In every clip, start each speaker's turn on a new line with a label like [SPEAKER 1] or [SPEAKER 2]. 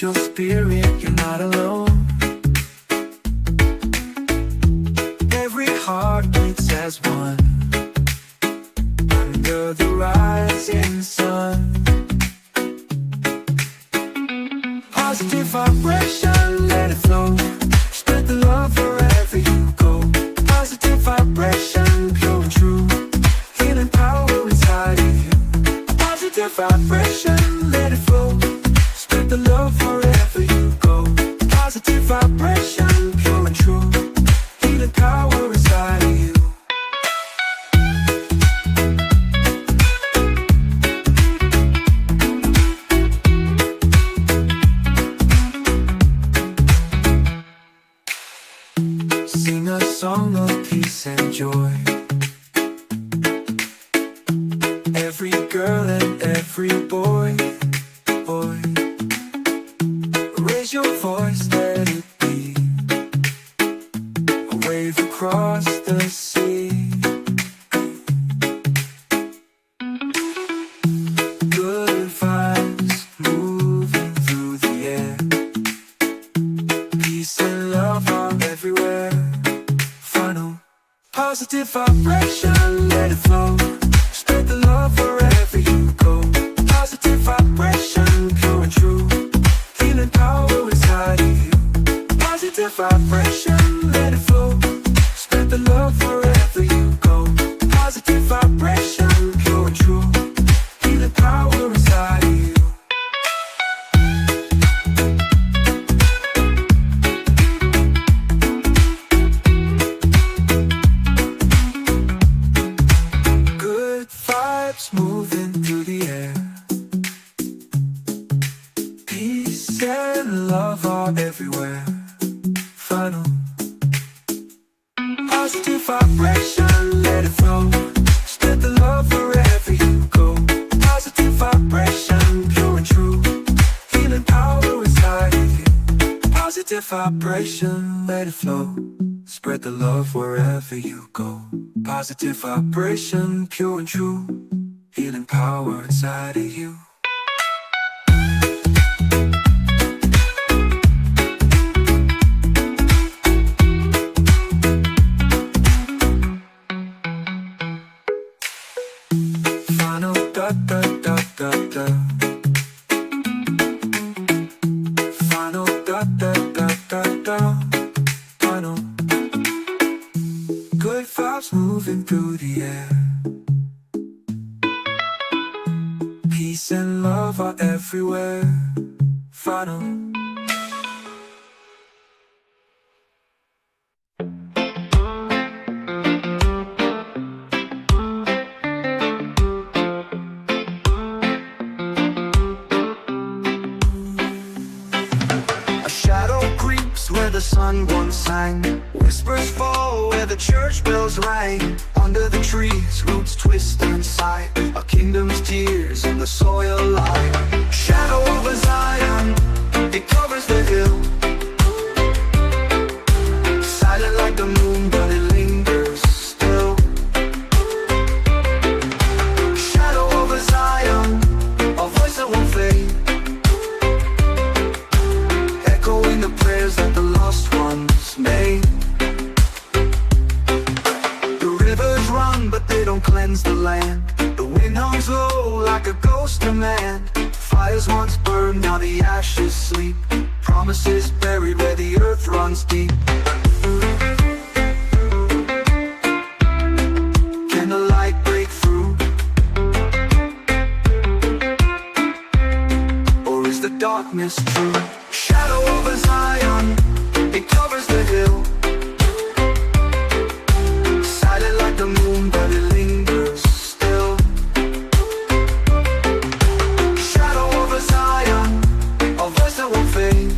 [SPEAKER 1] your spirit, you're not alone. Every heart beats as one under the rising sun. Positive vibration, let it flow. Spread the love wherever you go. Positive vibration, pure and true. Healing power inside of you. Positive vibration, let it flow. Spread the love wherever you go. Positive vibration, pure and true. Healing power inside of you. Sing a song of peace and joy. Every girl and every boy, boy. Raise your voice, let it be a wave across the sea. Good vibes moving through the air. Peace and love are everywhere. Final positive vibration, let it flow. Spread the love wherever you go. Positive vibration, pure and true. Healing power inside of you. Positive vibration, let it flow. Spread the love wherever you go. Positive vibration, pure and true. Healing power inside of you. Good vibes moving through the air. Peace and love are everywhere. Final positive vibration, let it flow. Spread the love wherever you go. Positive vibration, pure and true. Healing power inside of you. Positive vibration, let it flow. Spread the love wherever you go. Positive vibration, pure and true. Healing power inside of you. Final da da da da da. Final da da da da da. Final. Good vibes moving through the air. Peace and love are everywhere. Final. A shadow creeps where the sun once sang. Whispers fall where the church bells rang. Under the trees, roots twist and sigh. A kingdom's tears in the soil lie. Shadow over Zion, it covers the hill. Silent like the moon, but it lingers still. Shadow over Zion, a voice that won't fade. Echoing the prayers that the lost ones made. The rivers run, but they don't cleanse the land. The wind hums low like a ghost of man. Fires once burned, now the ashes sleep. Promises buried where the earth runs deep. Can the light break through? Or is the darkness true? Shadow over Zion, it covers the hill. Silent like the moon, but it lingers still. Shadow over Zion, a voice that won't fade.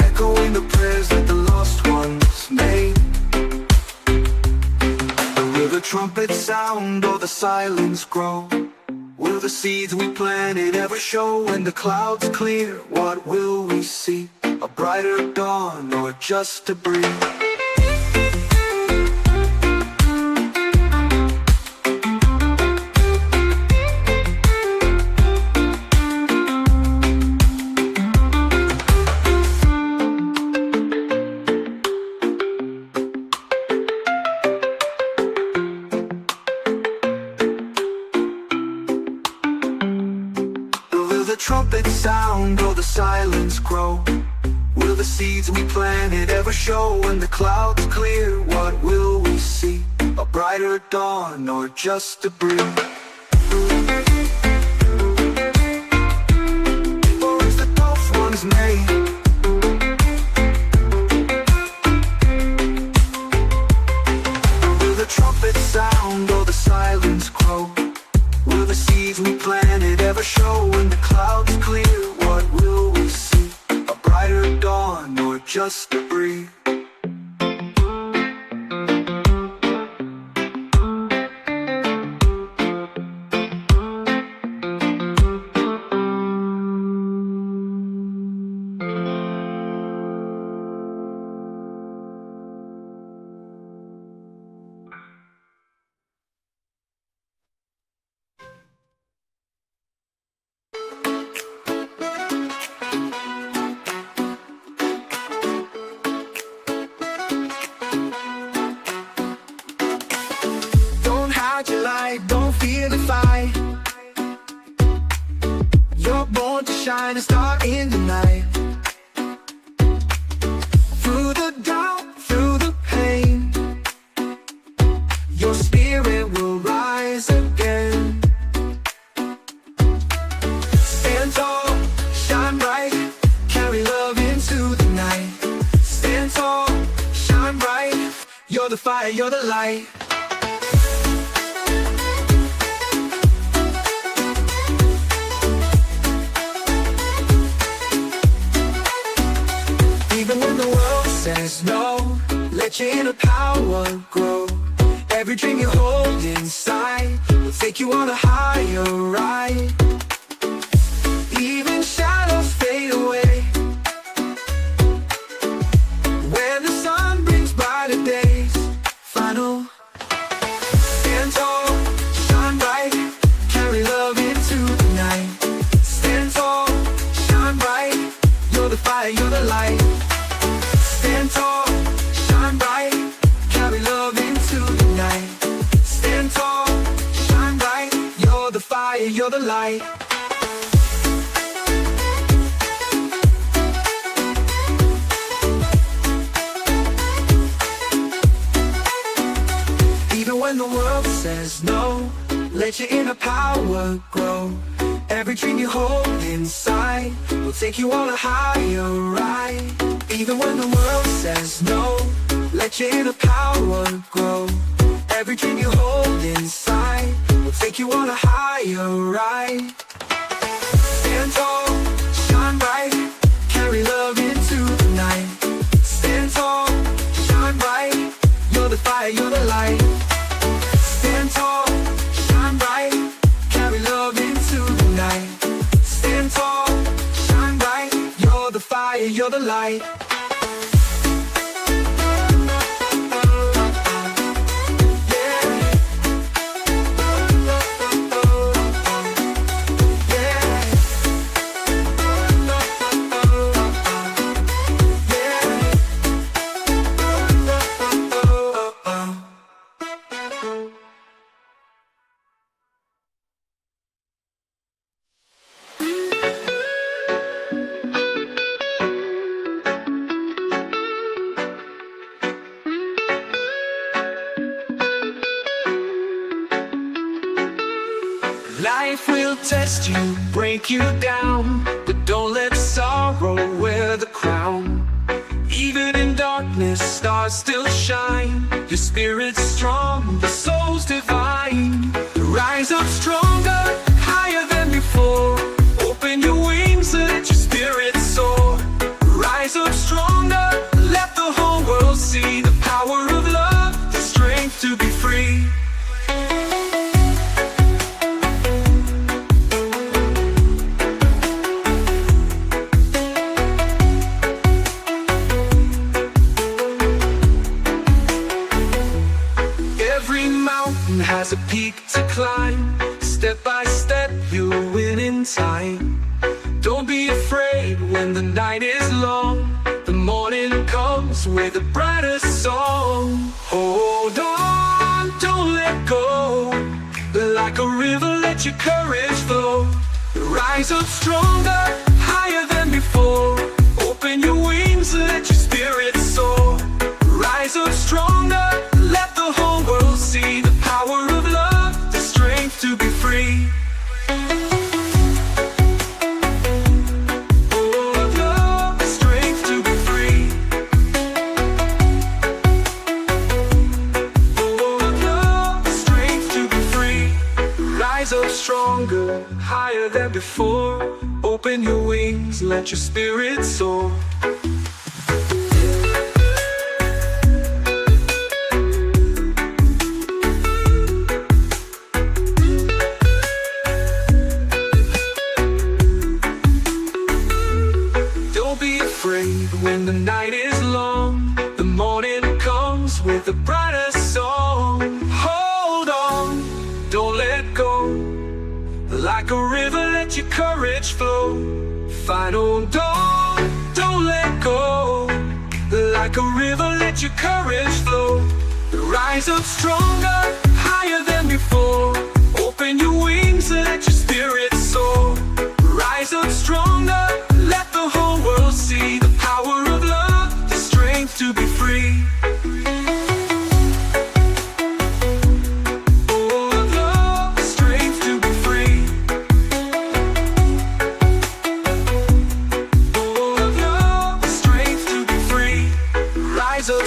[SPEAKER 1] Echoing the prayers that the lost ones made. Will the trumpets sound or the silence grow? Will the seeds we planted ever show? When the clouds clear, what will we see? A brighter dawn or just a breeze? the trumpet sound or the silence grow? Will the seeds we planted ever show? When the clouds clear, what will we see? A brighter dawn or just a breeze? Or is the tough ones made? Will the trumpet sound or the silence grow? Will the seeds we planted ever show? When the clouds clear, what will we see? A brighter dawn or just a breeze? Don't fear the fight. You're born to shine a star in the night. Through the doubt, through the pain, your spirit will rise again. Stand tall, shine bright, carry love into the night. Stand tall, shine bright, you're the fire, you're the light. Even when the world says no, let your inner power grow. Every dream you hold inside will take you on a higher ride. Even shadows fade away when the sun brings brighter days. Final. Stand tall, shine bright, carry love into the night. Stand tall, shine bright, you're the fire, you're the light. Stand tall, shine bright, carry love into the night. Stand tall, shine bright, you're the fire, you're the light. Even when the world says no, let your inner power grow. Every dream you hold inside will take you on a higher ride. Even when the world says no, let your inner power grow. Every dream you hold inside will take you on a higher ride. Stand tall, shine bright, carry love into the night. Stand tall, shine bright, you're the fire, you're the light. Stand tall, shine bright, carry love into the night. Stand tall, shine bright, you're the fire, you're the light. Life will test you, break you down, but don't let sorrow wear the crown. Even in darkness, stars still shine. Your spirit's strong, the soul's divine. Rise up stronger, higher than before. Open your wings, let your spirit soar. Rise up stronger, let the whole world see the power of love, the strength to be free. Has a peak to climb. Step by step you win in time. Don't be afraid when the night is long. The morning comes with a brighter song. Hold on, don't let go. Like a river, let your courage flow. Rise up stronger, higher than before. Open your wings, let your spirit soar. Rise up stronger, let the whole world see the power of love, the strength to be free. Stronger, higher than before. Open your wings, let your spirit soar. Don't be afraid when the night is long. The morning comes with a brighter song. Hold on, don't let go. Like a river, let your courage flow. Fight on, don't let go. Like a river, let your courage flow. Rise up stronger, higher than before. Open your wings, let your spirit soar. Rise up stronger, let the whole world see the power of love, the strength to be free.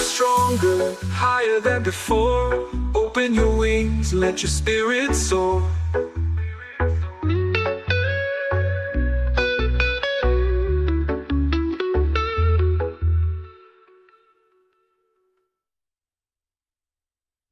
[SPEAKER 1] Stronger, higher than before. Open your wings, let your spirit soar.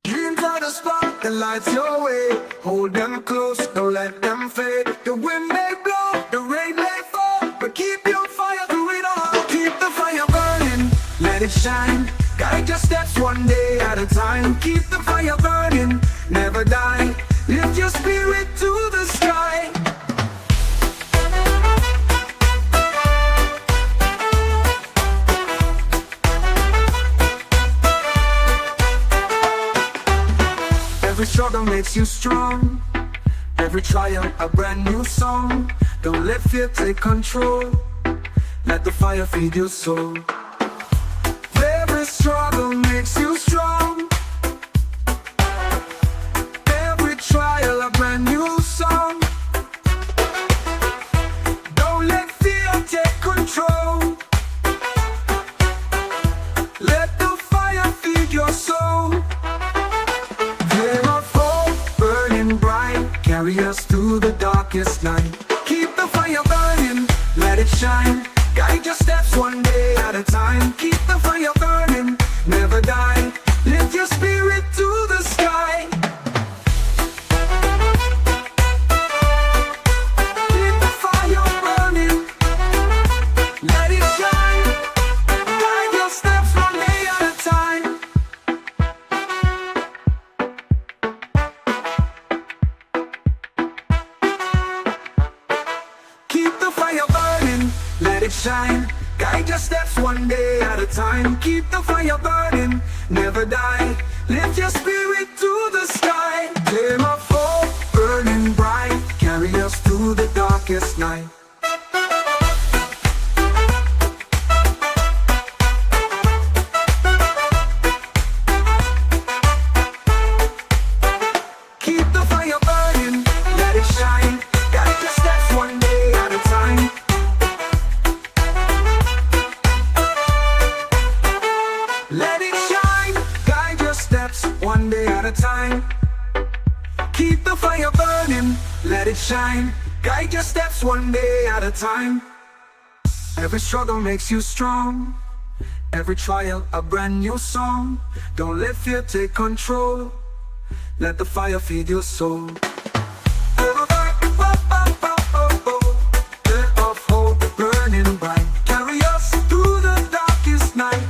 [SPEAKER 1] Dreams are the spark that lights your way. Hold them close, don't let them fade. The wind may blow, the rain may fall, but keep your fire through it all. Keep the fire burning, let it shine. Guide your steps one day at a time. Keep the fire burning, never die. Lift your spirit to the sky. Every struggle makes you strong. Every trial a brand new song. Don't let fear take control. Let the fire feed your soul. Every struggle makes you strong. Every trial a brand new song. Don't let fear take control. Let the fire feed your soul. Flame of hope burning bright, carry us through the darkest night. Keep the fire burning, let it shine. Guide your steps one day at a time. Keep the fire burning, never die. Lift your spirit to the sky. Keep the fire burning, let it shine. Guide your steps one day at a time. Keep the fire burning, let it shine. Guide your steps one day at a time. Keep the fire burning, never die. Lift your spirit to the sky. Flame of hope burning bright, carry us through the darkest night. Keep the fire burning, let it shine. Guide your steps one day at a time. Let it shine, guide your steps one day at a time. Keep the fire burning, let it shine. Guide your steps one day at a time. Every struggle makes you strong. Every trial a brand new song. Don't let fear take control. Let the fire feed your soul. Of hope burning bright, carry us through the darkest night.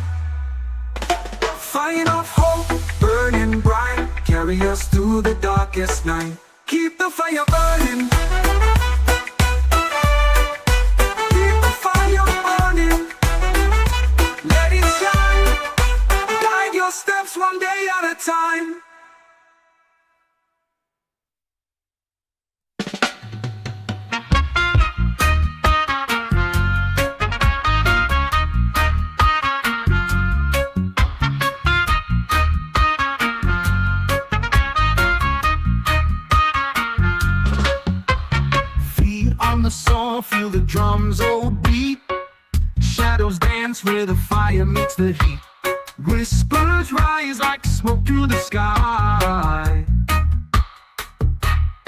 [SPEAKER 1] Fire of hope burning bright, carry us through the darkest night. Keep the fire burning. Keep the fire burning, let it shine. Guide your steps one day at a time. from the soul, feel the drums oh beat. Shadows dance where the fire meets the heat. Whispers rise like smoke through the sky.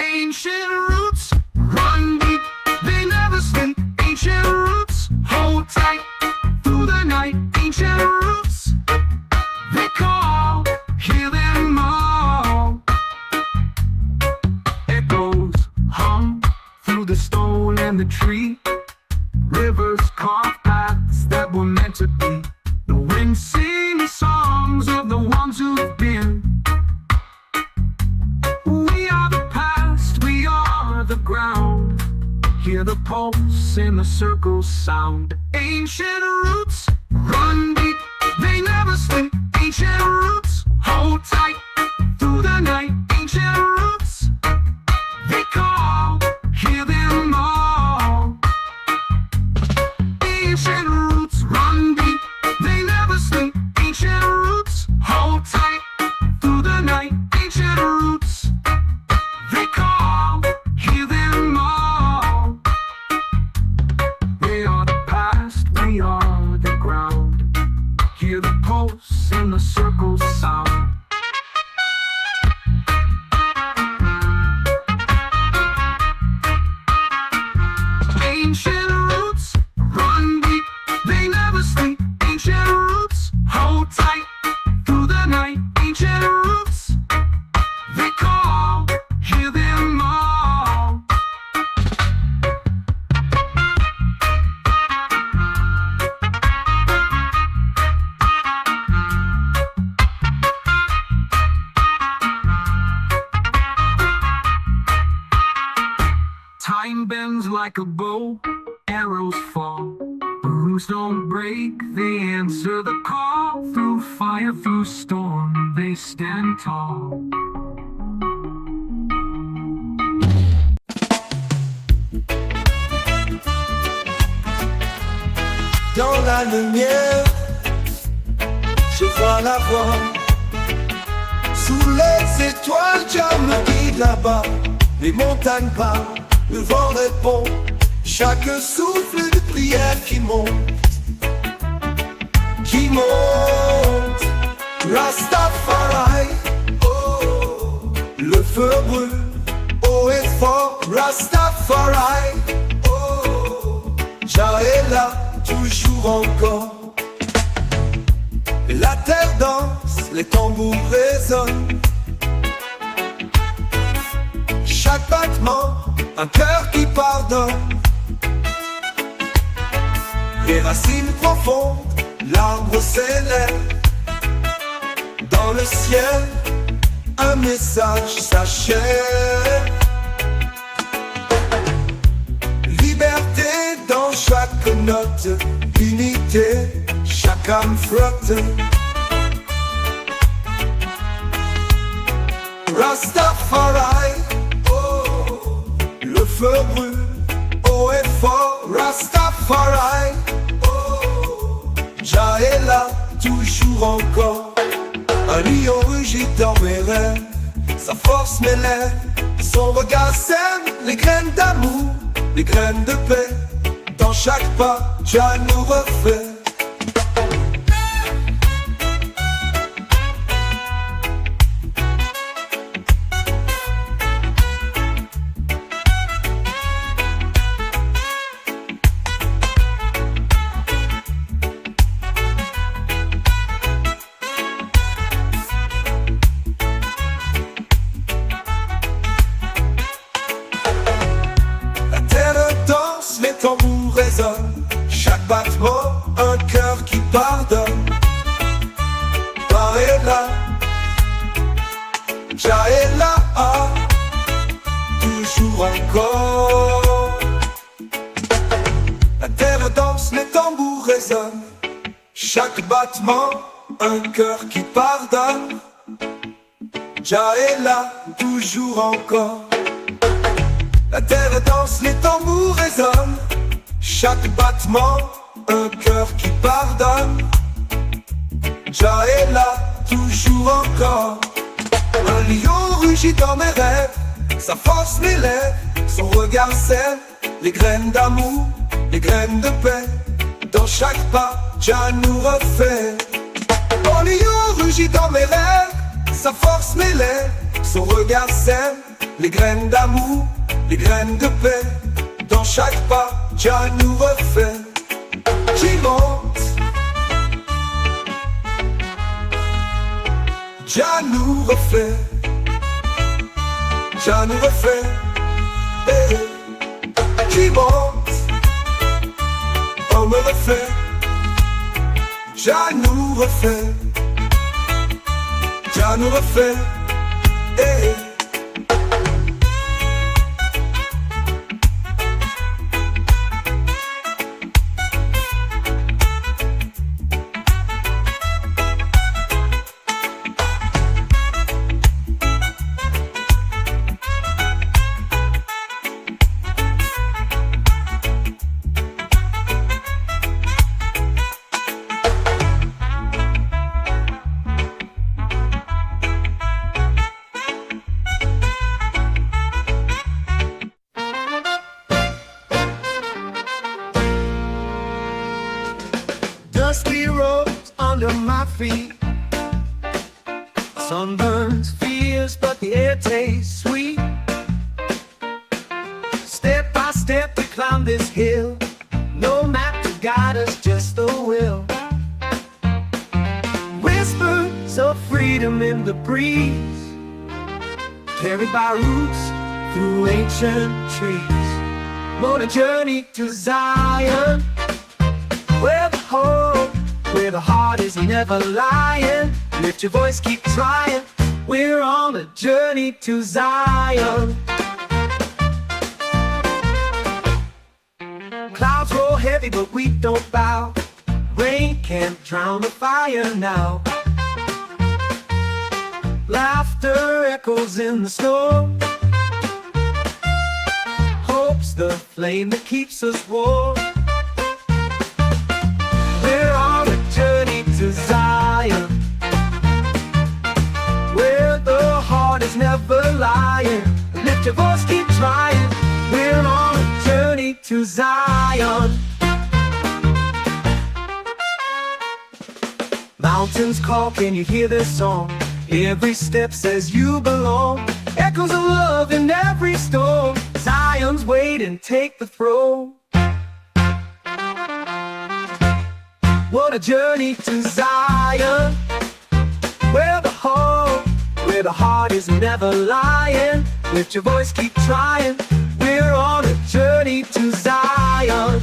[SPEAKER 1] Ancient roots run deep, they never sleep. Ancient roots hold tight through the night. Ancient roots, they call, hear them all. Echoes hum through the stone and the tree. Rivers carve paths that were meant to be. The wind sings songs of the ones who've been. We are the past, we are the ground. Hear the pulse in the circle's sound. Ancient roots run deep, they never sleep. Ancient roots hold tight through the night. Ancient roots, they call, hear them all. Ancient roots run deep, they never sleep. Ancient roots hold tight through the night. Ancient roots, they call, hear them all. We are the past, we are the ground. Hear the pulse in the circle's sound. Ancient roots run deep, they never sleep. Ancient roots hold tight through the night. Ancient roots, they call, hear them all. Time bends like a bow, arrows fall. The roots don't break, they answer the call. Through fire, through storm, they stand tall.
[SPEAKER 2] Dans la lumière, je vois la voie. Sous les étoiles, Dieu me guide là-bas. Les montagnes parlent, le vent répond. Chaque souffle de prière qui monte, qui monte. Rastafari, oh, le feu brûle, haut et fort. Rastafari, oh, Jah est là, toujours encore. La terre danse, les tambours résonnent. Chaque battement, un cœur qui pardonne. Les racines profondes, l'arbre s'élève. Dans le ciel, un message s'achève. Liberté dans chaque note, unité, chaque âme flotte. Rastafari, oh, le feu brûle, haut et fort. Rastafari, oh, Jah est là, toujours encore. Un lion rugit dans mes rêves, sa force m'élève. Son regard sème les graines d'amour, les graines de paix. Dans chaque pas, Jah nous refait. Les tambours résonnent, chaque battement, un cœur qui pardonne. Jah est là, Jah est là, ah, toujours encore. La terre danse, les tambours résonnent, chaque battement, un cœur qui pardonne. Jah est là, toujours encore. La terre danse, les tambours résonnent, chaque battement, un cœur qui pardonne. Jah est là, toujours encore. Un lion rugit dans mes rêves, sa force m'élève, son regard sème les graines d'amour, les graines de paix. Dans chaque pas, Jah nous refait. Lion rugit dans mes rêves, sa force m'élève, son regard sème les graines d'amour, les graines de paix. Dans chaque pas, Jah nous refait. Qui monte, Jah nous refait. Jah nous refait. Eh, qui monte, on me refait. Jah nous refait. Jah nous refait. Eh.
[SPEAKER 3] Dusty roads under my feet, sunburns fierce but the air tastes sweet. Step by step we climb this hill, no map to guide us, just the will. Whispers of freedom in the breeze, carried by roots through ancient trees. On a journey to Zion, where the heart is never lying. Lift your voice, keep trying. We're on a journey to Zion. Clouds roll heavy, but we don't bow. Rain can't drown the fire now. Laughter echoes in the storm. Hope's the flame that keeps us warm. We're on a journey to Zion, where the heart is never lying. Lift your voice, keep trying. We're on a journey to Zion. Mountains call, can you hear this song? Every step says you belong. Echoes of love in every storm. Zion's waiting, take the throne. What a journey to Zion, where the heart is never lying. Lift your voice, keep trying. We're on a journey to Zion.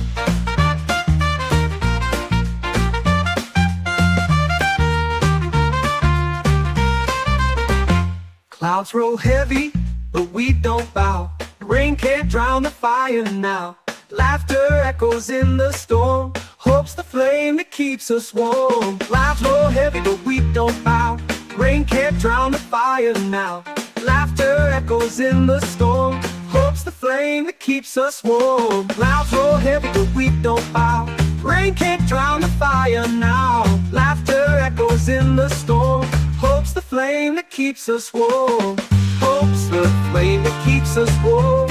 [SPEAKER 3] Clouds roll heavy, but we don't bow. Rain can't drown the fire now. Laughter echoes in the storm. Hope's the flame that keeps us warm. Clouds roll heavy, but we don't bow. Rain can't drown the fire now. Laughter echoes in the storm. Hope's the flame that keeps us warm. Clouds roll heavy, but we don't bow. Rain can't drown the fire now. Laughter echoes in the storm. Hope's the flame that keeps us warm. Hope's the flame that keeps us warm.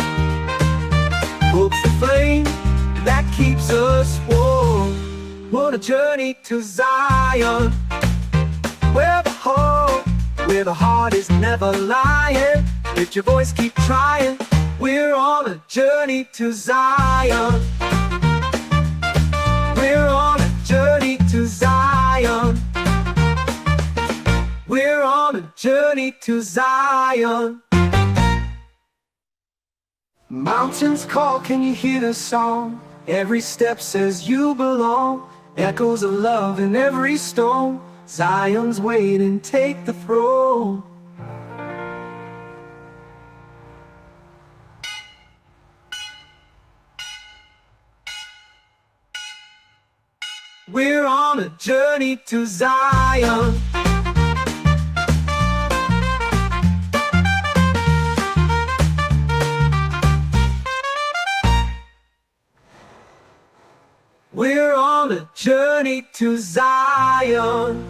[SPEAKER 3] Hope's the flame that keeps us warm. What a journey to Zion, where the heart is never lying. Lift your voice, keep trying. We're on a journey to Zion. We're on a journey to Zion. We're on a journey to Zion. Mountains call, can you hear the song? Every step says you belong. Echoes of love in every storm. Zion's waiting, take the throne. We're on a journey to Zion. We're on a journey to Zion.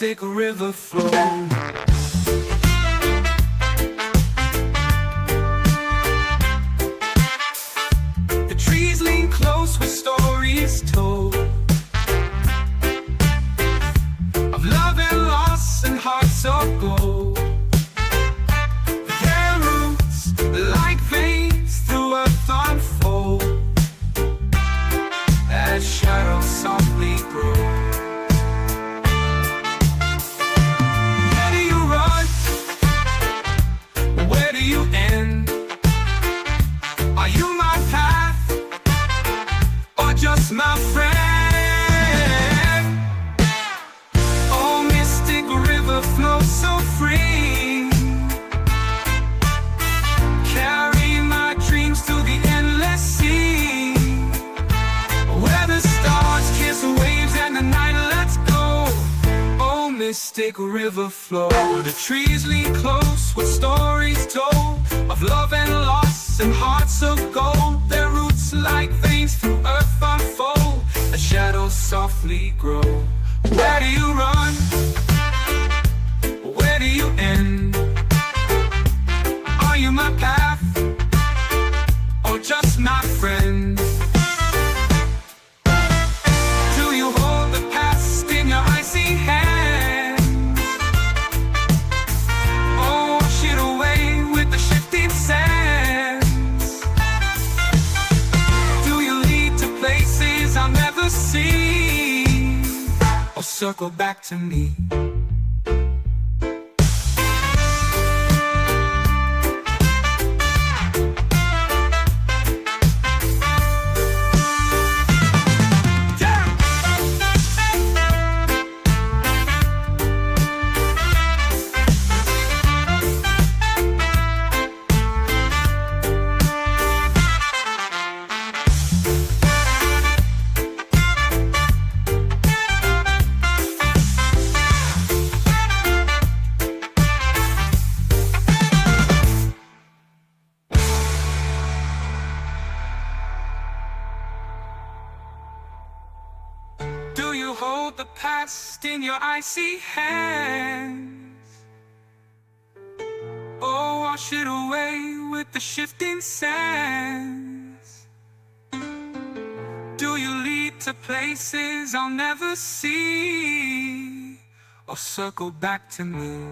[SPEAKER 3] Mystic river flow. The trees lean close with stories told of love and loss and hearts of gold. Their roots like veins through earth unfold as shadows softly grow. Where do you run? Where do you end? Are you my path or just my friend? Oh, mystic river flows so free, carry my dreams to the endless sea, where the stars kiss waves and the night lets go. Oh, mystic river flow. The trees lean close with stories told of love and loss and hearts of gold. Their roots like veins through earth unfold as shadows softly grow. Where do you run? Where do you end? Are you my path or just my friend? Do you hold the past in your icy hand? Or wash it away with the shifting sands? Do you lead to places I'll never see, or circle back to me? Do you hold the past in your icy hands, or wash it away with the shifting sands? Do you lead to places I'll never see, or circle back to me?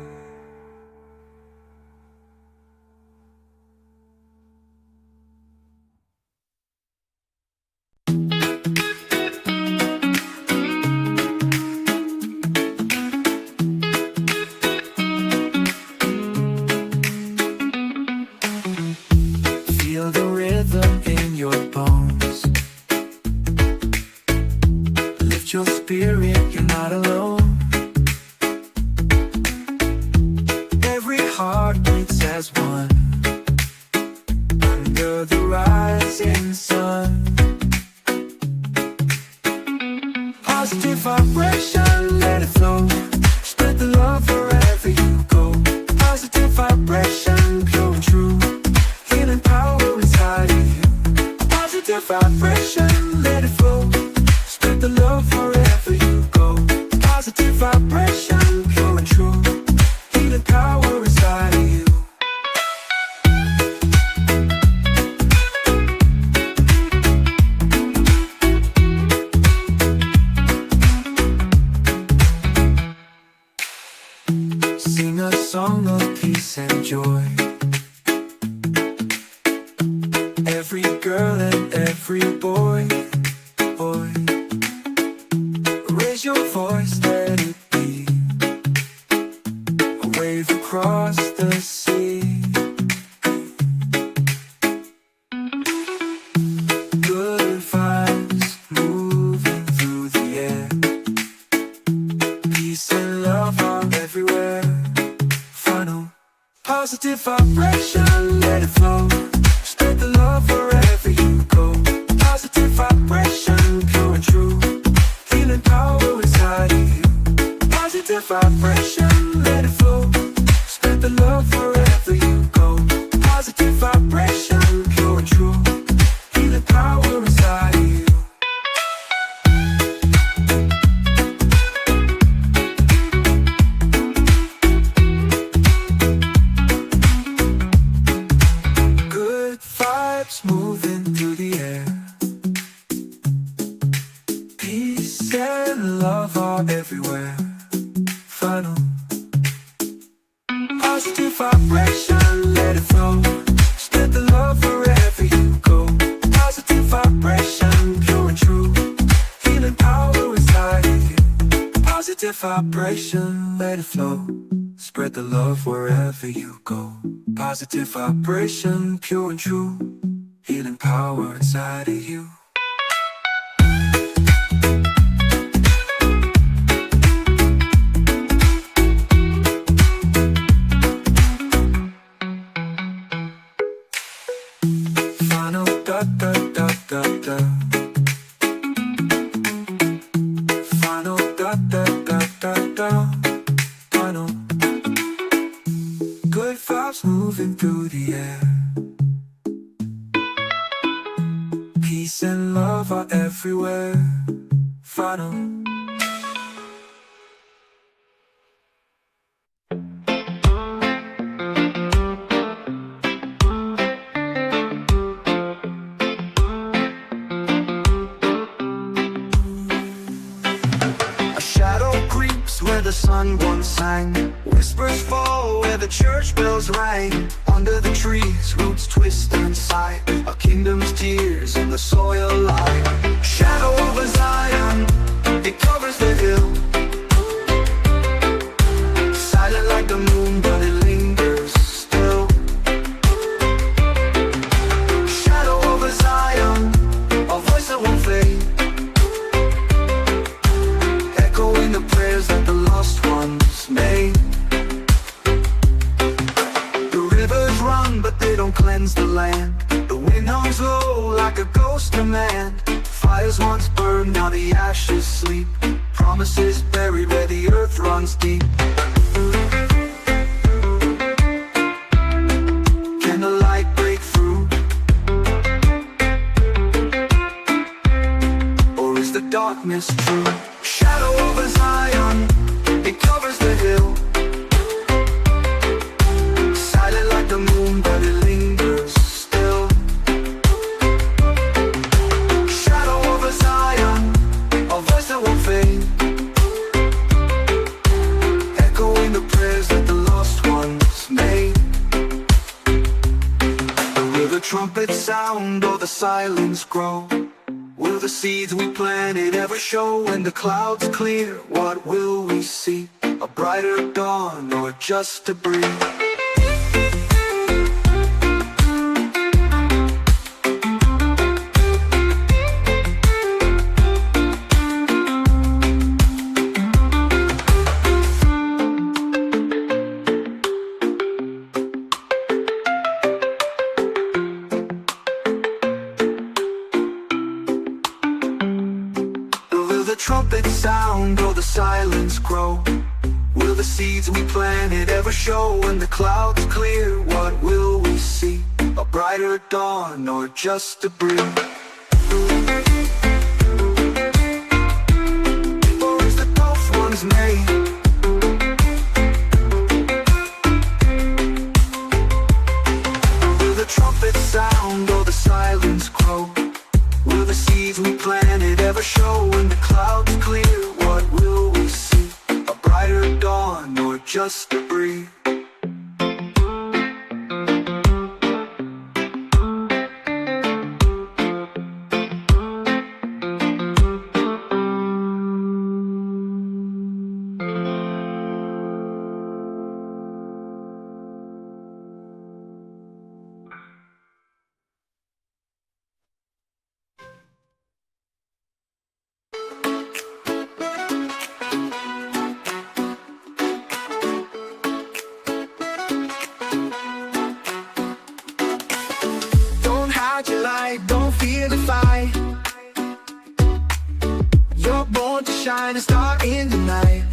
[SPEAKER 1] Feel the rhythm in your bones. Lift your spirit, you're not alone. Every heart beats as one under the rising sun. Positive vibration, let it flow. Spread the love wherever you go. Positive vibration, pure and true. Healing power inside of you. Positive vibration, let it flow. Spread the love wherever you go. Positive vibration, pure and true. Healing power inside of you. Sing a song of peace and joy. Every girl and every boy, boy, raise your voice, let it be a wave across the sea. Good vibes moving through the air. Peace and love are everywhere. Funnel positive vibration, let it flow. Spread the love wherever you go. Positive vibration, pure and true. Healing power inside of you. Positive vibration, let it flow. Spread the love wherever you go. Positive vibration, pure and true. Healing power inside of you. and love are everywhere. Final positive vibration, let it flow. Spread the love wherever you go. Positive vibration, pure and true. Healing power inside of you. Positive vibration, let it flow. Spread the love wherever you go. Positive vibration, pure and true. Healing power inside of you. Final da da da da da. Final da da da da da. Final. Good vibes moving through the air. Peace and love are everywhere. Final.
[SPEAKER 2] A shadow creeps where the sun once sang. Whispers fall where the church bells rang. Under the trees, roots twist and sigh. A kingdom's tears in the soil lie. Shadow over Zion, it covers the hill. Silent like the moon, but it lingers still. Shadow over Zion, a voice that won't fade. Echoing the prayers that the lost ones made. The rivers run, but they don't cleanse the land. The wind hums low like a ghost command. Fires once burned, now the ashes sleep. Promises buried where the earth runs deep. Can the light break through? Or is the darkness true? Shadow over Zion, it covers the hill. Silent like the moon, but it lingers still. Shadow over Zion, a voice that won't fade. Echoing the prayers that the lost ones made. Will the trumpets sound or the silence grow? Will the seeds we planted ever show? When the clouds clear, what will we see? A brighter dawn or just a breeze? Will the trumpets sound or the silence grow? Will the seeds we planted ever show? When the clouds clear, what will we see? A brighter dawn or just a breeze? Or is the tough ones made? Will the trumpets sound or the silence grow? Will the seeds we planted ever show? When the clouds clear, what will we see? A brighter dawn or just a breeze? Don't fear the fight. You're born to shine a star in the night.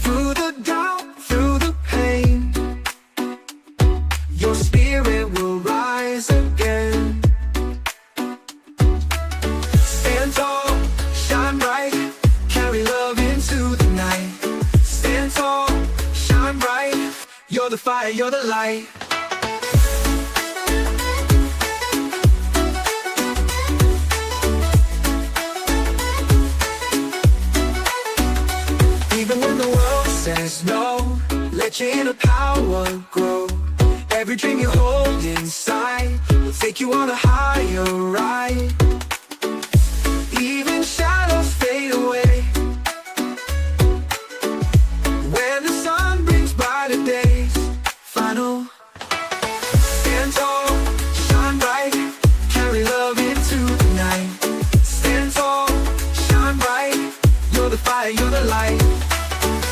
[SPEAKER 2] Through the doubt, through the pain, your spirit will rise again. Stand tall, shine bright, carry love into the night. Stand tall, shine bright, you're the fire, you're the light.
[SPEAKER 3] Let your inner power grow. Every dream you hold inside will take you on a higher ride. Even shadows fade away when the sun brings brighter days. Final. Stand tall, shine bright, carry love into the night. Stand tall, shine bright, you're the fire, you're the light.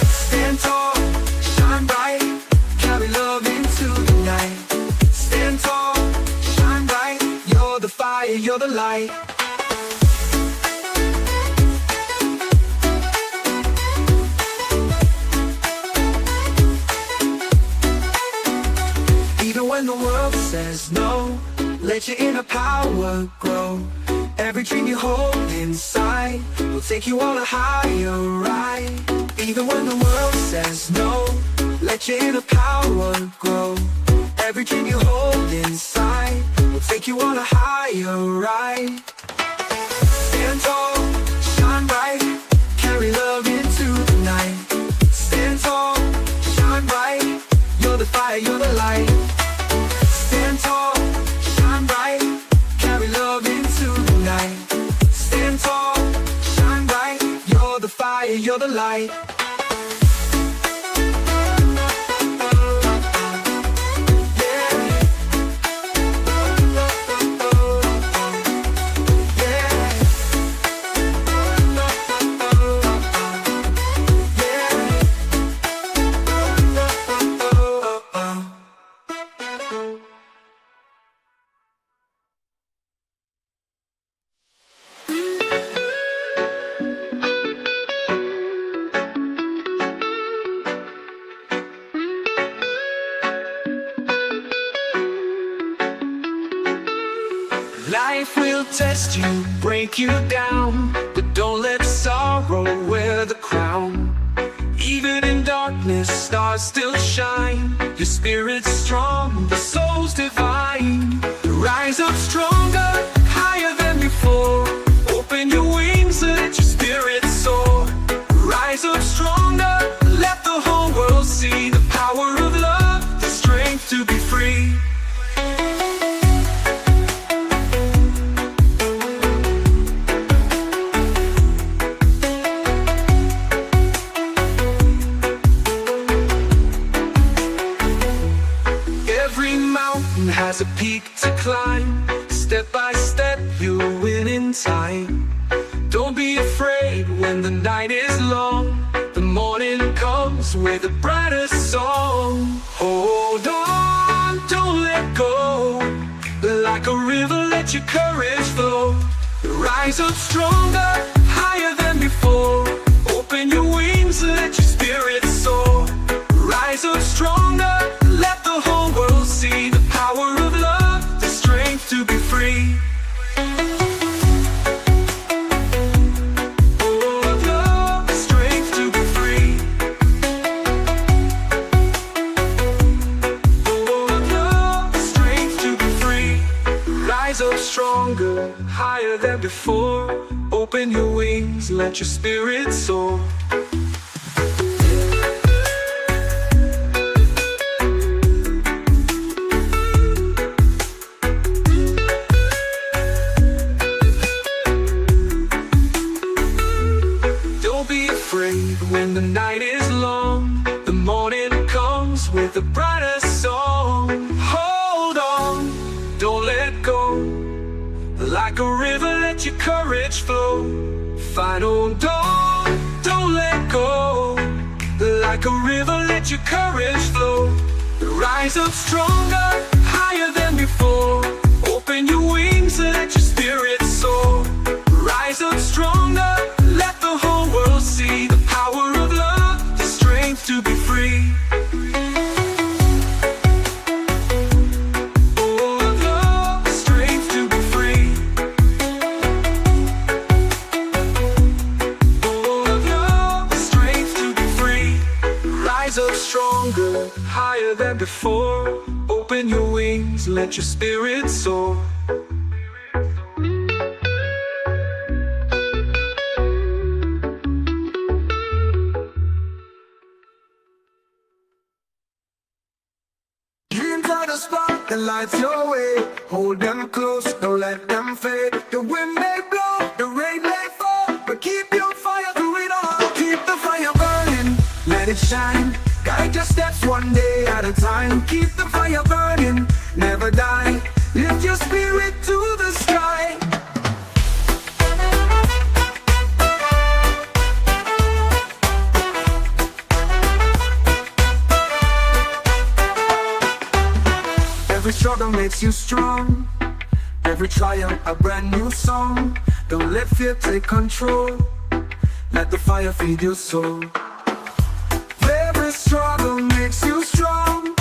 [SPEAKER 3] Stand tall, shine bright, carry love into the night. Stand tall, shine bright, you're the fire, you're the light. Even when the world says no, let your inner power grow. Every dream you hold inside will take you on a higher ride. Even when the world says no, let your inner power grow. Every dream you hold inside will take you on a higher ride. Stand tall, shine bright, carry love into the night. Stand tall, shine bright, you're the fire, you're the light. Stand tall, shine bright, carry love into the night. Stand tall, shine bright, you're the fire, you're the light. Life will test you, break you down, but don't let sorrow wear the crown. Even in darkness, stars still shine. Your spirit's strong, the soul's divine. Rise up stronger, higher than before. Open your wings, let your spirit soar. Rise up stronger, let the whole world see the power of love, the strength to be free. Has a peak to climb. Step by step you'll win in time. Don't be afraid when the night is long. The morning comes with a brighter song. Hold on, don't let go. Like a river, let your courage flow. Rise up stronger, higher than before. Open your wings, let your spirit soar. Rise up stronger, let the whole world see the power of love, the strength to be free. Oh, love, the strength to be free. Oh, love, the strength to be free. Rise up stronger, higher than before. Open your wings, let your spirit soar. When the night is long, the morning comes with a brighter song. Hold on, don't let go. Like a river, let your courage flow. Fight on, don't let go. Like a river, let your courage flow. Rise up stronger, higher than before. Open your wings, let your spirit soar. Rise up stronger, let the whole world see the power of love, the strength to be free. Oh, love, the strength to be free. Oh, love, the strength to be free. Rise up stronger, higher than before. Open your wings, let your spirit soar.
[SPEAKER 2] the lights your way. Hold them close, don't let them fade. The wind may blow, the rain may fall, but keep your fire through it all. Keep the fire burning, let it shine. Guide your steps one day at a time. Keep the fire burning, never die. Lift your spirit to the sky. Every struggle makes you strong. Every triumph a brand new song. Don't let fear take control. Let the fire feed your soul. Every struggle makes you strong.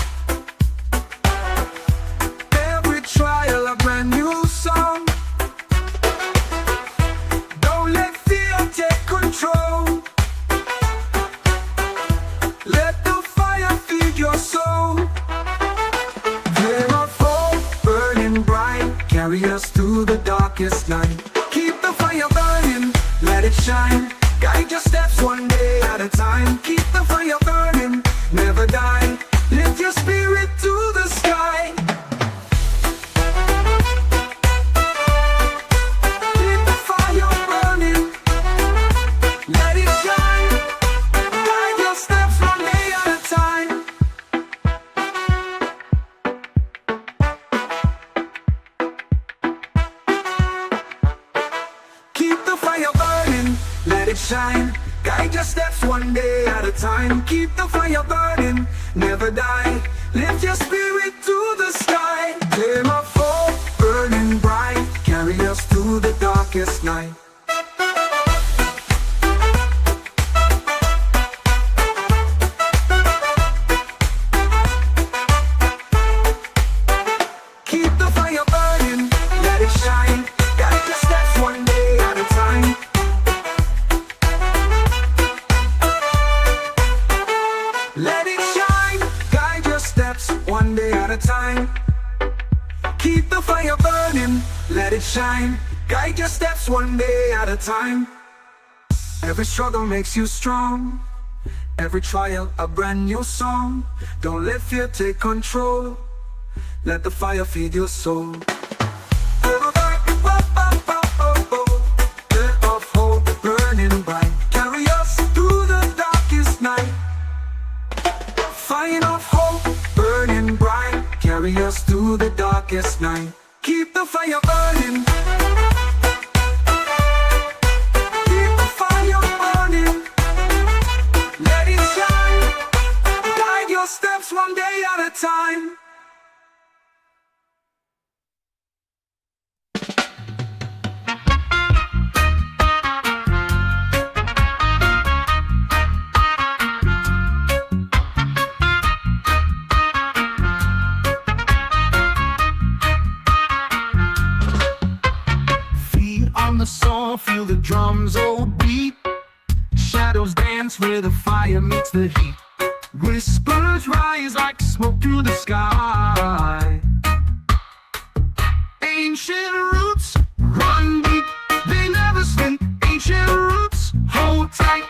[SPEAKER 2] Every trial a brand new song. Don't let fear take control. Let the fire feed your soul. Flame of hope burning bright, carry us through the darkest night. Keep the fire burning, let it shine. Guide your steps one day at a time. Keep the fire burning, never die. Lift your spirit to the sky. Keep the fire burning, let it shine. Guide your steps one day at a time. Keep the fire burning, let it shine. Guide your steps one day at a time. Keep the fire burning, never die. Lift your spirit to the sky. Flame of hope burning bright, carry us through the darkest night. Keep the fire burning, let it shine. Guide your steps one day at a time. Let it shine, guide your steps one day at a time. Keep the fire burning, let it shine. Guide your steps one day at a time. Every struggle makes you strong. Every trial a brand new song. Don't let fear take control. Let the fire feed your soul. Of hope burning bright, carry us through the darkest night. Fire of hope burning bright, carry us through the darkest night. Keep the fire burning. Keep the fire burning, let it shine. Guide your steps one day at a time.
[SPEAKER 3] On the song, feel the drums oh beat. Shadows dance where the fire meets the heat. Whispers rise like smoke through the sky. Ancient roots run deep, they never sleep. Ancient roots hold tight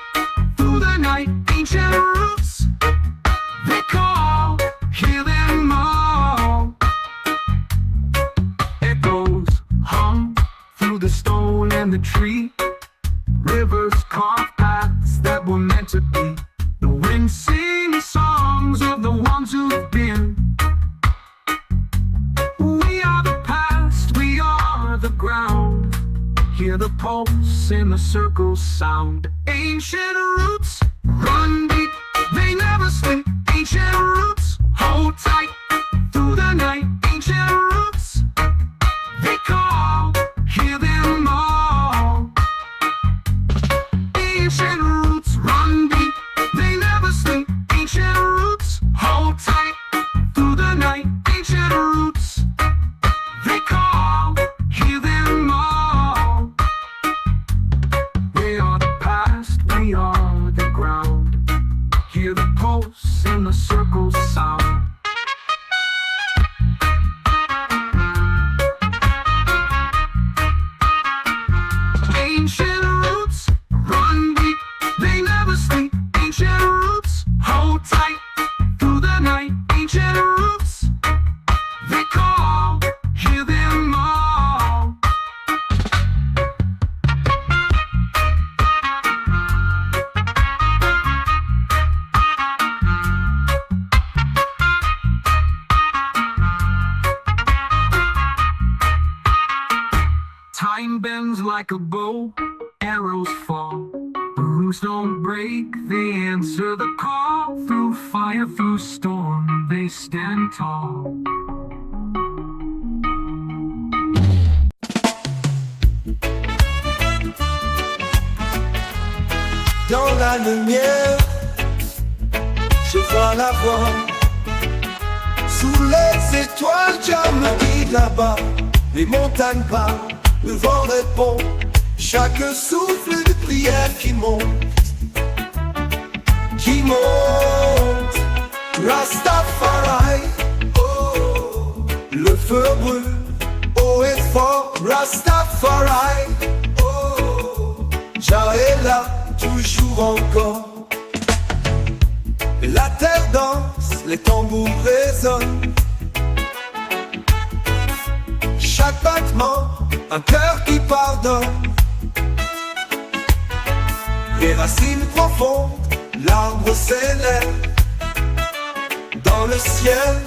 [SPEAKER 3] through the night. Ancient roots, they call, hear them all. Echoes hum through the stone and the tree. Rivers carve paths that were meant to be. The wind sings songs of the ones who've been. We are the past, we are the ground. Hear the pulse in the circle's sound. Ancient roots run deep, they never sleep. Ancient roots hold tight through the night. Ancient roots, they call, hear them all. Ancient roots run deep, they never sleep. Ancient roots hold tight through the night. Ancient roots, they call, hear them all. We are the past, we are the ground. Hear the pulse in the circle's sound. Time bends like a bow, arrows fall. The roots don't break, they answer the call. Through fire, through storm, they stand tall.
[SPEAKER 2] Dans la lumière, je vois la voix. Sous les étoiles, Dieu me guide là-bas. Les montagnes parlent, le vent répond. Chaque souffle de prière qui monte. Rastafari, oh, le feu brûle, haut et fort. Rastafari, oh, Jah est là, toujours encore. Et la terre danse, les tambours résonnent. Chaque battement, un cœur qui pardonne. Les racines profondes, l'arbre s'élève. Dans le ciel,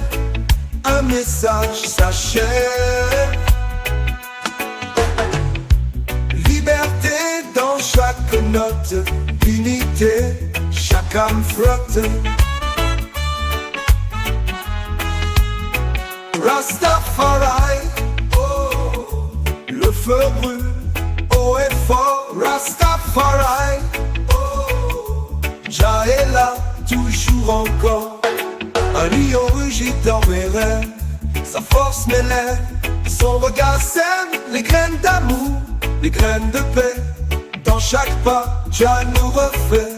[SPEAKER 2] un message s'achève. Liberté dans chaque note, unité, chaque âme flotte. Rastafari, oh, le feu brûle, haut et fort. Rastafari, oh, Jah est là, toujours encore. Un lion rugit dans mes rêves, sa force m'élève. Son regard sème les graines d'amour, les graines de paix. Dans chaque pas, Jah nous refait.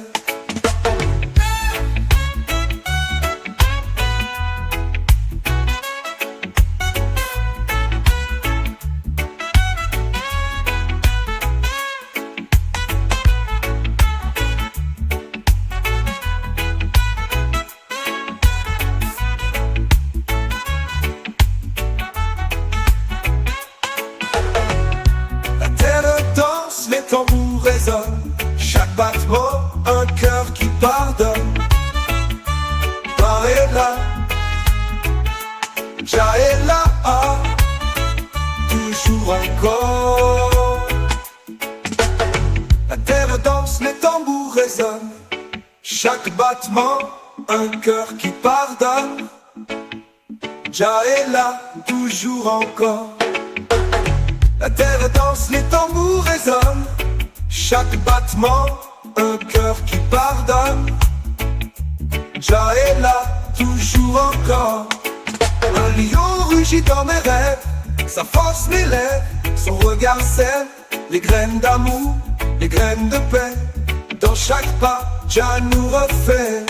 [SPEAKER 2] Les tambours résonnent, chaque battement, un cœur qui pardonne. Jah est là, Jah est là, ah, toujours encore. La terre danse, les tambours résonnent, chaque battement, un cœur qui pardonne. Jah est là, toujours encore. La terre danse, les tambours résonnent. Chaque battement, un cœur qui pardonne. Jah est là, toujours encore. Un lion rugit dans mes rêves, sa force m'élève. Son regard sème les graines d'amour, les graines de paix. Dans chaque pas, Jah nous refait.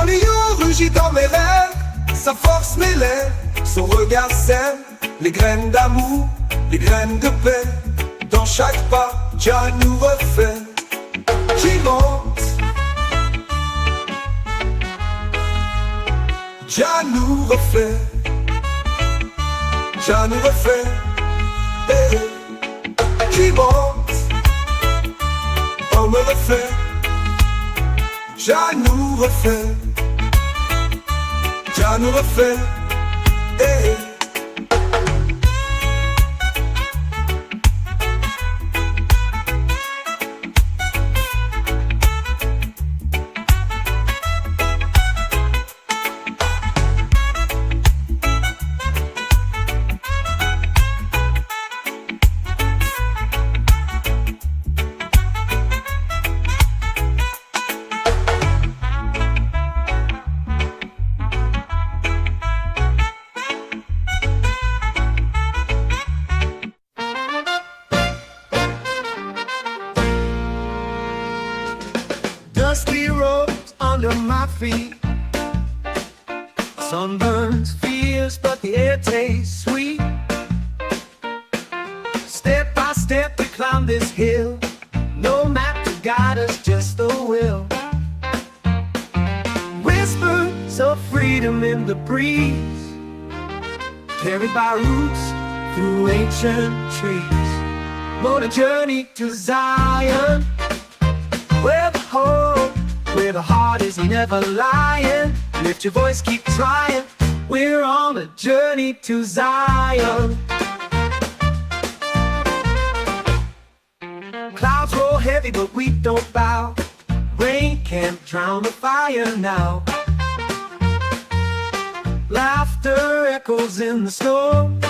[SPEAKER 2] Un lion rugit dans mes rêves, sa force m'élève. Son regard sème les graines d'amour, les graines de paix. Dans chaque pas, Jah nous refait. Qui monte, Jah nous refait. Jah nous refait. Eh, eh. Qui monte, on me refait. Jah nous refait. Jah nous refait. Eh, eh.
[SPEAKER 3] Dusty roads under my feet, sunburns fierce but the air tastes sweet. Step by step we climb this hill, no map to guide us, just the will. Whispers of freedom in the breeze, carried by roots through ancient trees. On a journey to Zion, where the heart is never lying. Lift your voice, keep trying. We're on a journey to Zion. Clouds roll heavy, but we don't bow. Rain can't drown the fire now. Laughter echoes in the storm.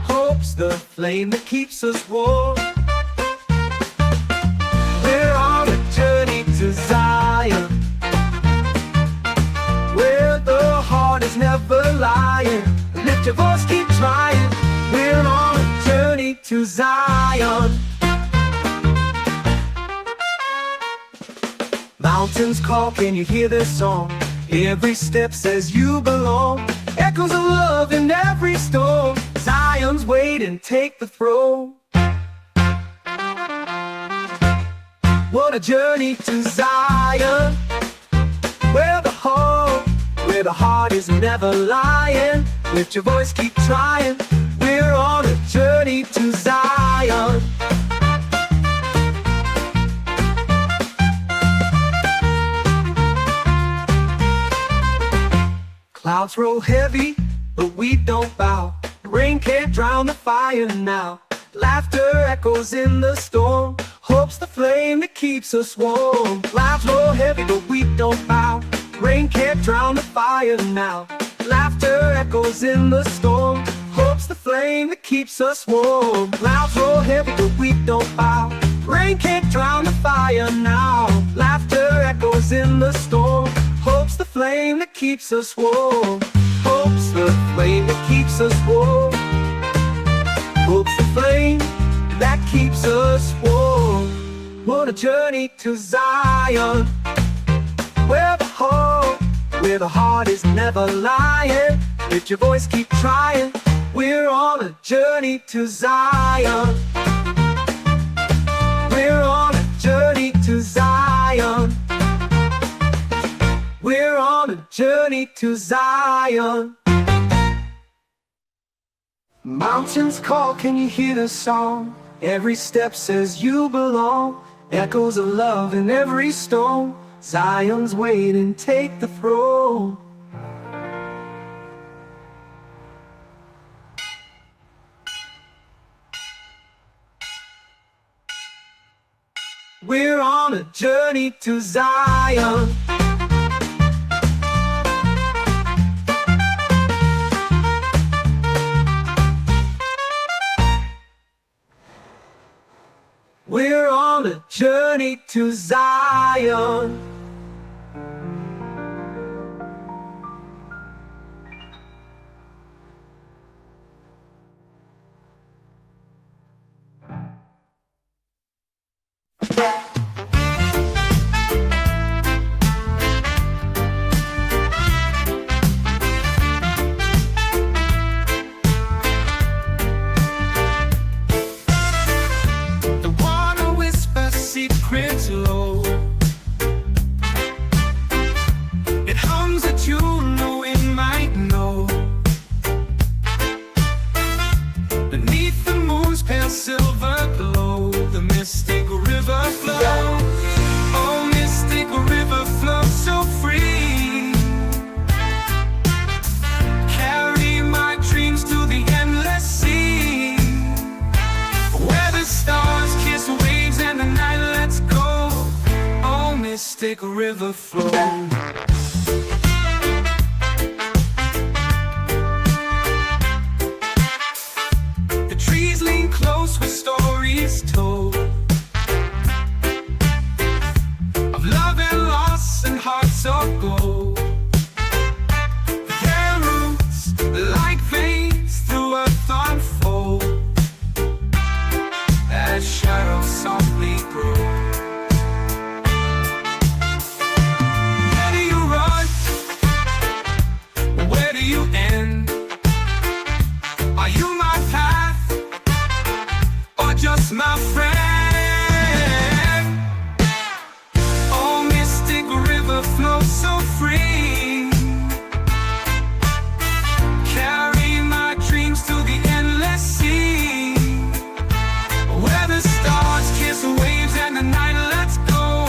[SPEAKER 3] Hope's the flame that keeps us warm. We're on a journey to Zion, where the heart is never lying. Lift your voice, keep trying. We're on a journey to Zion. Mountains call, can you hear this song? Every step says you belong. Echoes of love in every storm. Zion's waiting, take the throne. What a journey to Zion, where the heart is never lying. Lift your voice, keep trying. We're on a journey to Zion. Clouds roll heavy, but we don't bow. Rain can't drown the fire now. Laughter echoes in the storm. Hope's the flame that keeps us warm. Clouds roll heavy, but we don't bow. Rain can't drown the fire now. Laughter echoes in the storm. Hope's the flame that keeps us warm. Clouds roll heavy, but we don't bow. Rain can't drown the fire now. Laughter echoes in the storm. Hope's the flame that keeps us warm. Hope's the flame that keeps us warm. Hope's the flame that keeps us warm. What a journey to Zion, where the heart is never lying. Lift your voice, keep trying. We're on a journey to Zion. We're on a journey to Zion. We're on a journey to Zion. Mountains call, can you hear the song? Every step says you belong. Echoes of love in every stone. Zion's waiting, take the throne. We're on a journey to Zion. We're on a journey to Zion.
[SPEAKER 1] Secrets low. It hums a tune no one might know. Beneath the moon's pale silver glow, the mystic river flows. Oh, mystic river flows so free. Carry my dreams to the endless sea, where the stars kiss waves and the night lets go. Oh, mystic river flow. The trees lean close with stories told of love and loss and hearts of gold. Their roots like veins through earth unfold as shadows softly grow. Where do you run? Where do you end? Are you my path or just my friend? Oh, mystic river flows so free. Carry my dreams to the endless sea, where the stars kiss waves and the night lets go.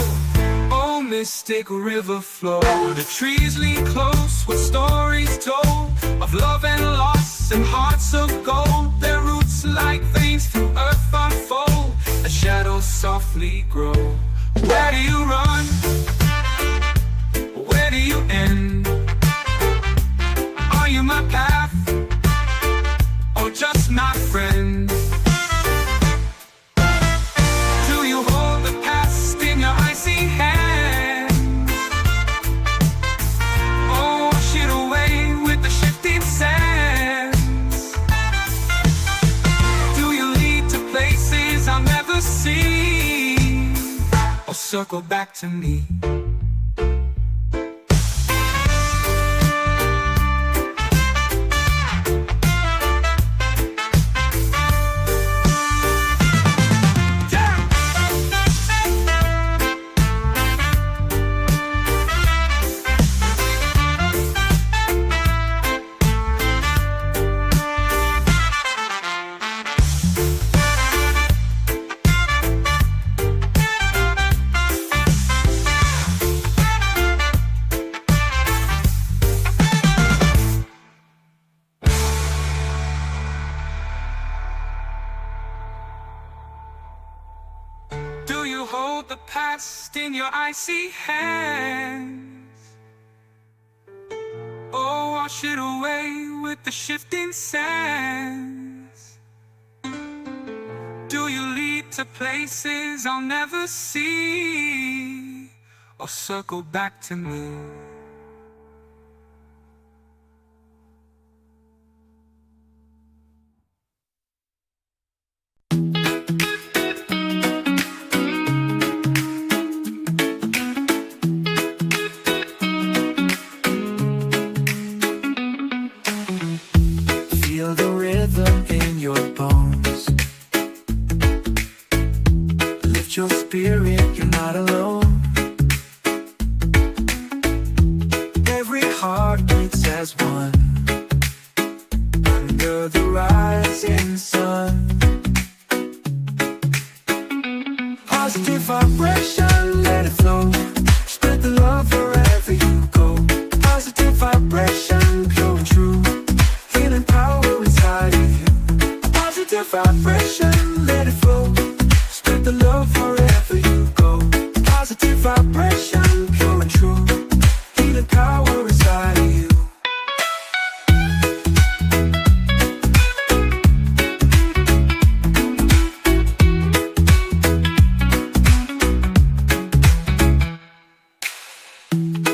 [SPEAKER 1] Oh, mystic river flow. The trees lean close with stories told of love and loss and hearts of gold. Their roots like veins through earth unfold
[SPEAKER 3] softly grow. Where do you run? Where do you end? Are you my path, or just my friend? Do you hold the past in your icy hand, or wash it away with the shifting sands? Do you lead to places I'll never see, or circle back to me? Do you hold the past in your icy hands, or wash it away with the shifting sands? Do you lead to places I'll never see, or circle back to me?
[SPEAKER 1] Feel the rhythm in your bones. Lift your spirit, you're not alone. Every heart beats as one under the rising sun. Positive vibration, let it flow. Spread the love wherever you go. Positive vibration, pure and true. Healing power inside of you. Positive vibration, let it flow. Spread the love wherever you go. Positive vibration, pure and true. Healing power inside of you.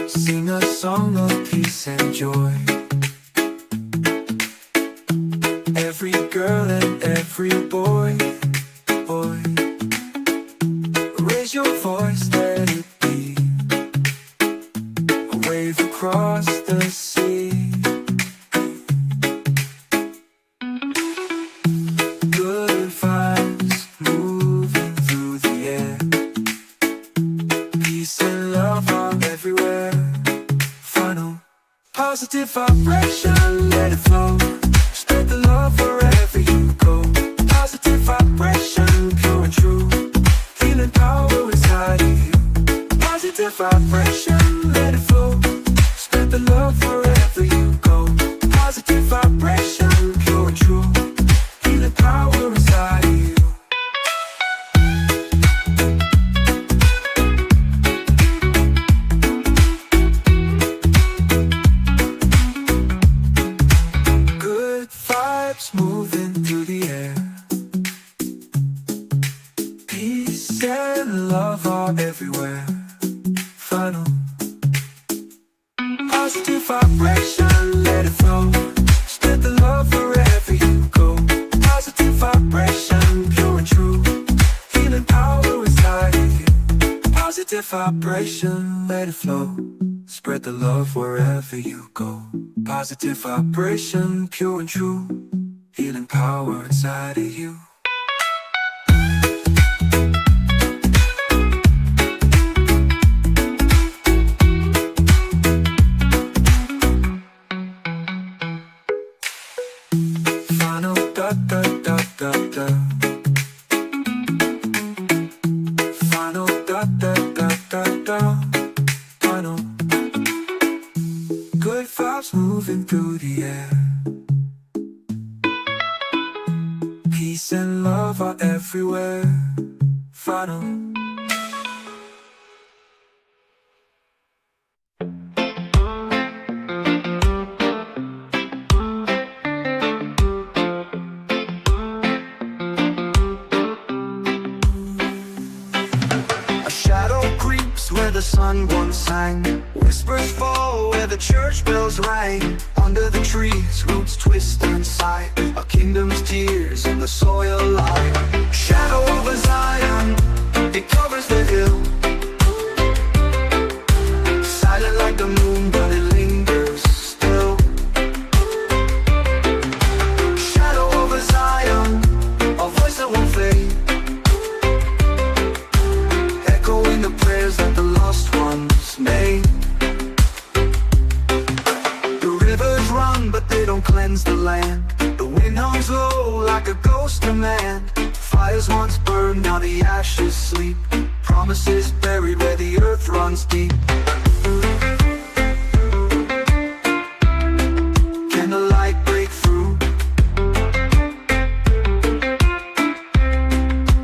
[SPEAKER 1] Sing a song of peace and joy. Every girl and every boy, raise your voice, let it be a wave across the sea. Good vibes moving through the air. Peace and love are everywhere. Funnel positive vibration, let it flow. Spread the love wherever you go. Positive vibration, pure and true. Healing power inside of you. Positive vibration, let it flow. Spread the love wherever you go. Positive vibration, pure and true. Healing power inside of you. Good vibes moving through the air. Peace and love are everywhere. Funnel positive vibration, let it flow. Spread the love wherever you go. Positive vibration, pure and true. Healing power inside of you. Positive vibration, let it flow. Spread the love wherever you go. Positive vibration, pure and true. Healing power inside of you. Final da da da da da. Final da da da da da. Final. Good vibes moving through the air. Peace and love are everywhere. final.
[SPEAKER 2] A shadow creeps where the sun once sang. Whispers fall where the church bells rang. Under the trees, roots twist and sigh. A kingdom's tears in the soil lie. Shadow over Zion, it covers the hill. Silent like the moon, but it lingers still. Shadow over Zion, a voice that won't fade. Echoing the prayers that the lost ones made. The rivers run, but they don't cleanse the land. The wind hums low like a ghost command. Fires once burned, now the ashes sleep. Promises buried where the earth runs deep. Can the light break through?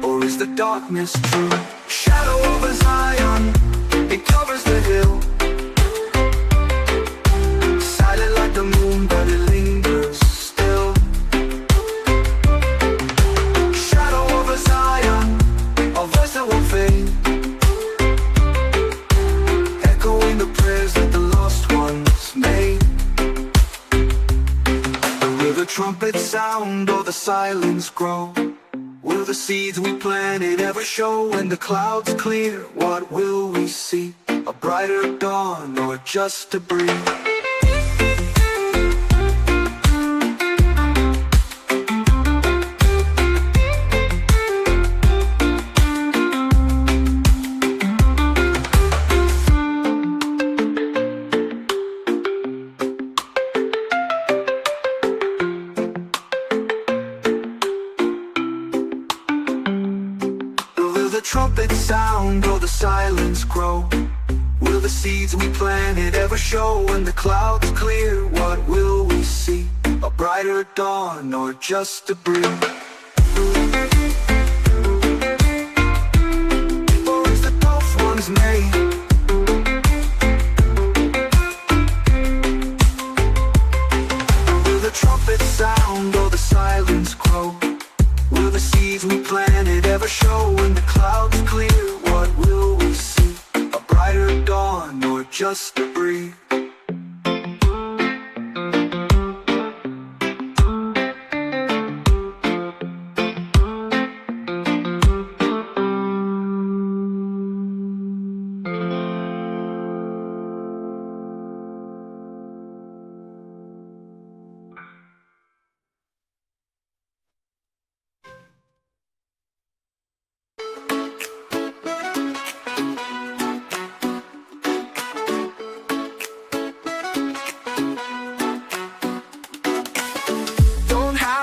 [SPEAKER 2] Or is the darkness true? Shadow over Zion, it covers the hill. Silent like the moon, but it lingers still. Shadow over Zion, a voice that won't fade. Echoing the prayers that the lost ones made. Will the trumpets sound or the silence grow? Will the seeds we planted ever show? When the clouds clear, what will we see? A brighter dawn or just a breeze? Will the trumpet sound or the silence grow? Will the seeds we planted ever show? When the clouds clear, what will we see? A brighter dawn or just a breeze? Or is the tough ones made? Will the trumpet sound or the silence grow? Will the seeds we planted ever show? When the clouds clear, what will we see? A brighter dawn or just a breeze?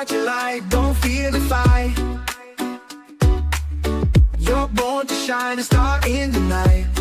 [SPEAKER 2] Your light, don't fear the fight. You're born to shine a star in the night.